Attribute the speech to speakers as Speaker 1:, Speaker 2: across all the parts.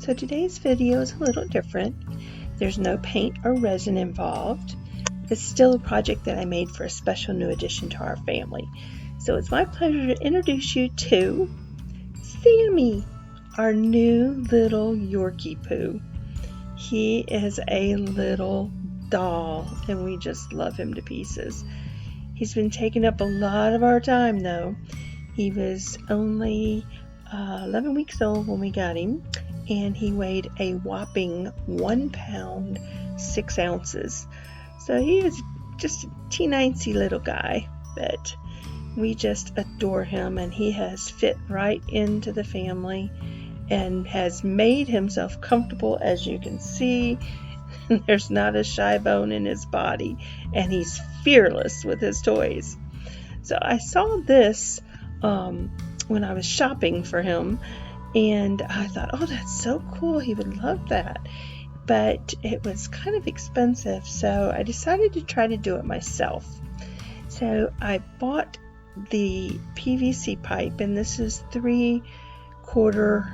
Speaker 1: So today's video is a little different. There's no paint or resin involved. It's still a project that I made for a special new addition to our family. So it's my pleasure to introduce you to Sami, our new little Yorkie Poo. He is a little doll and we just love him to pieces. He's been taking up a lot of our time though. He was only 11 weeks old when we got him, and he weighed a whopping 1 pound 6 ounces. So he is just a teensy little guy, but we just adore him, and he has fit right into the family and has made himself comfortable, as you can see. There's not a shy bone in his body, and he's fearless with his toys. So I saw this when I was shopping for him, and I thought, oh, that's so cool, he would love that. But it was kind of expensive, so I decided to try to do it myself. So I bought the PVC pipe, and this is 3/4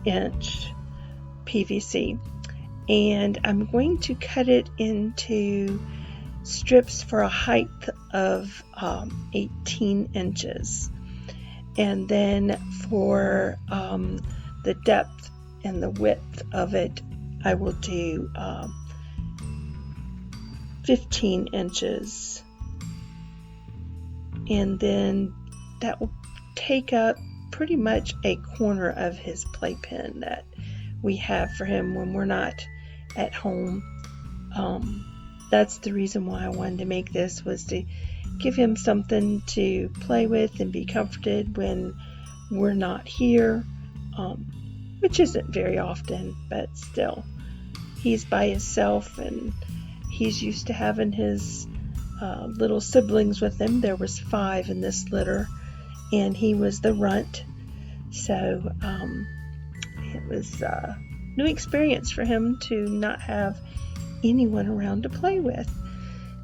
Speaker 1: inch PVC, and I'm going to cut it into strips for a height of 18 inches. And then for the depth and the width of it, I will do 15 inches. And then that will take up pretty much a corner of his playpen that we have for him when we're not at home. That's the reason why I wanted to make this, was to give him something to play with and be comforted when we're not here, which isn't very often, but still, he's by himself and he's used to having his little siblings with him. There was 5 in this litter, and he was the runt, so it was a new experience for him to not have anyone around to play with.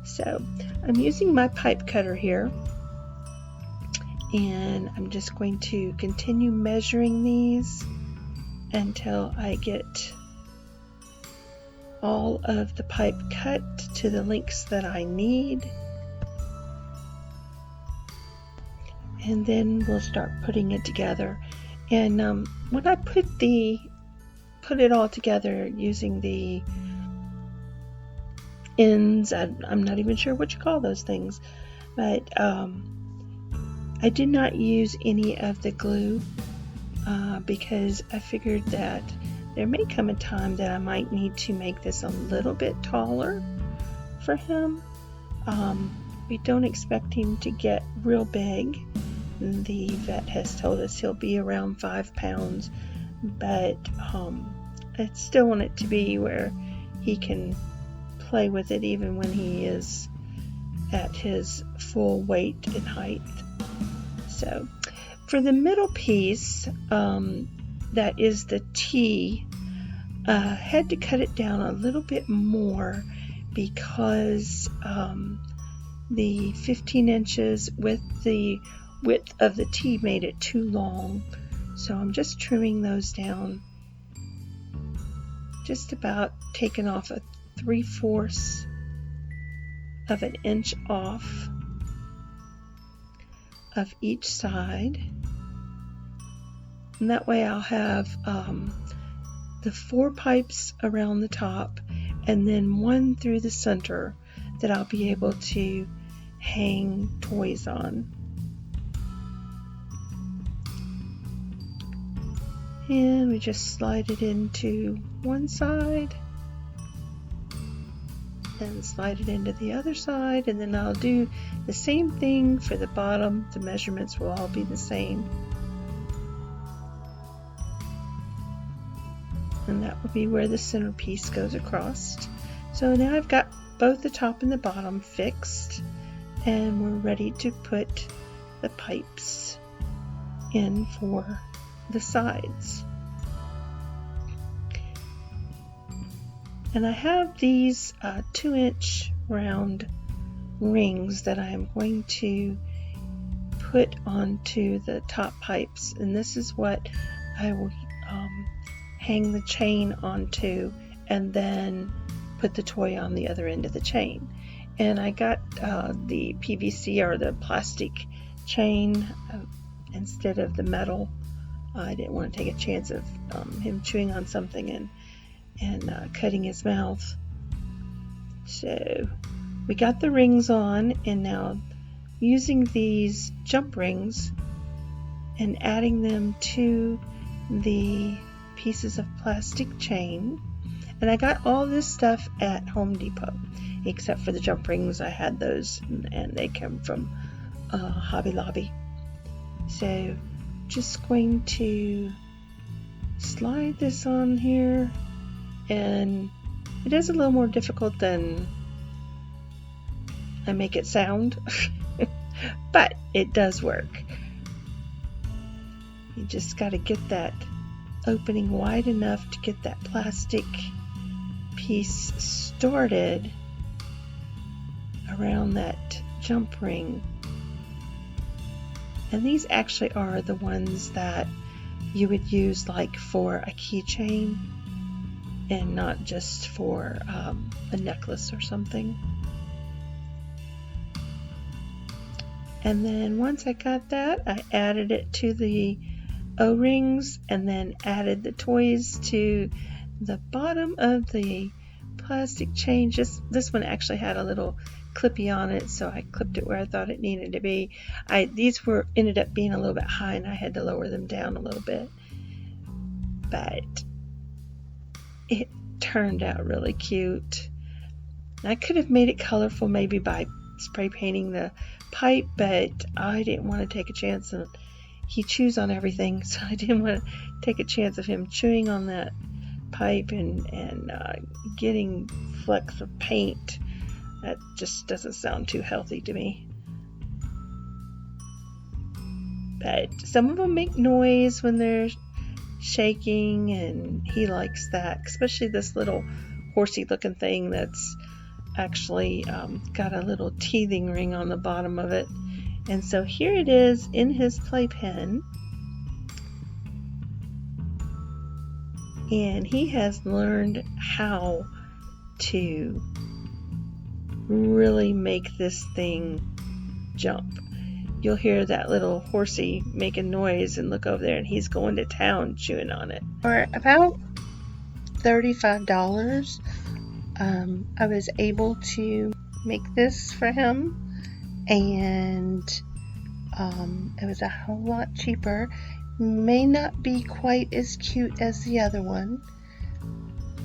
Speaker 1: So I'm using my pipe cutter here, and I'm just going to continue measuring these until I get all of the pipe cut to the lengths that I need, and then we'll start putting it together. And when I put it all together using the ends, I'm not even sure what you call those things, but I did not use any of the glue because I figured that there may come a time that I might need to make this a little bit taller for him. We don't expect him to get real big. The vet has told us he'll be around 5 pounds, but I still want it to be where he can play with it even when he is at his full weight and height. So for the middle piece, that is the T, had to cut it down a little bit more because the 15 inches with the width of the T made it too long. So I'm just trimming those down, just about taking off a 3/4 of an inch off of each side, and that way I'll have the 4 pipes around the top and then 1 through the center that I'll be able to hang toys on. And we just slide it into one side and slide it into the other side, and then I'll do the same thing for the bottom. The measurements will all be the same, and that will be where the centerpiece goes across. So now I've got both the top and the bottom fixed, and we're ready to put the pipes in for the sides. And I have these 2-inch round rings that I am going to put onto the top pipes, and this is what I will hang the chain onto and then put the toy on the other end of the chain. And I got the PVC or the plastic chain instead of the metal. I didn't want to take a chance of him chewing on something and cutting his mouth. So we got the rings on, and now using these jump rings and adding them to the pieces of plastic chain. And I got all this stuff at Home Depot, except for the jump rings. I had those, and they come from Hobby Lobby. So just going to slide this on here, and it is a little more difficult than I make it sound, but it does work. You just got to get that opening wide enough to get that plastic piece started around that jump ring. And these actually are the ones that you would use like for a keychain and not just for a necklace or something. And then once I got that, I added it to the O-rings and then added the toys to the bottom of the plastic chain. This one actually had a little clippy on it, so I clipped it where I thought it needed to be. These ended up being a little bit high, and I had to lower them down a little bit. But it turned out really cute. I could have made it colorful maybe by spray painting the pipe, but I didn't want to take a chance, and he chews on everything, so I didn't want to take a chance of him chewing on that pipe and getting flecks of paint. That just doesn't sound too healthy to me. But some of them make noise when they're shaking, and he likes that, especially this little horsey looking thing that's actually got a little teething ring on the bottom of it. And so here it is in his playpen, and he has learned how to really make this thing jump. You'll hear that little horsey making noise and look over there, and he's going to town chewing on it. For about $35, I was able to make this for him, and it was a whole lot cheaper. May not be quite as cute as the other one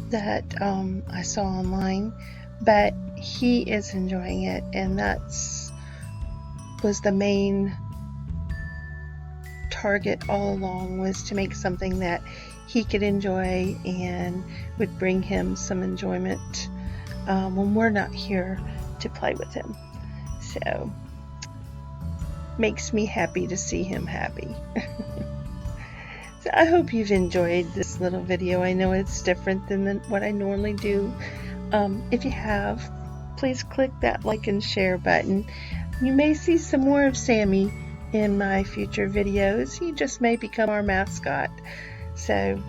Speaker 1: that I saw online, but he is enjoying it, and was the main target all along, was to make something that he could enjoy and would bring him some enjoyment when we're not here to play with him. So makes me happy to see him happy. So I hope you've enjoyed this little video. I know it's different than what I normally do. If you have, please click that like and share button. You may see some more of Sami in my future videos. He just may become our mascot. So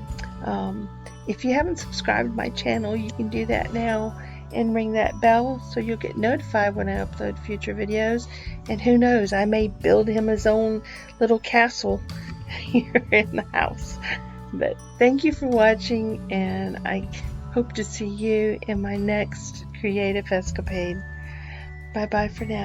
Speaker 1: if you haven't subscribed to my channel, you can do that now and ring that bell so you'll get notified when I upload future videos. And who knows, I may build him his own little castle here in the house. But thank you for watching, and I hope to see you in my next creative escapade. Bye bye for now.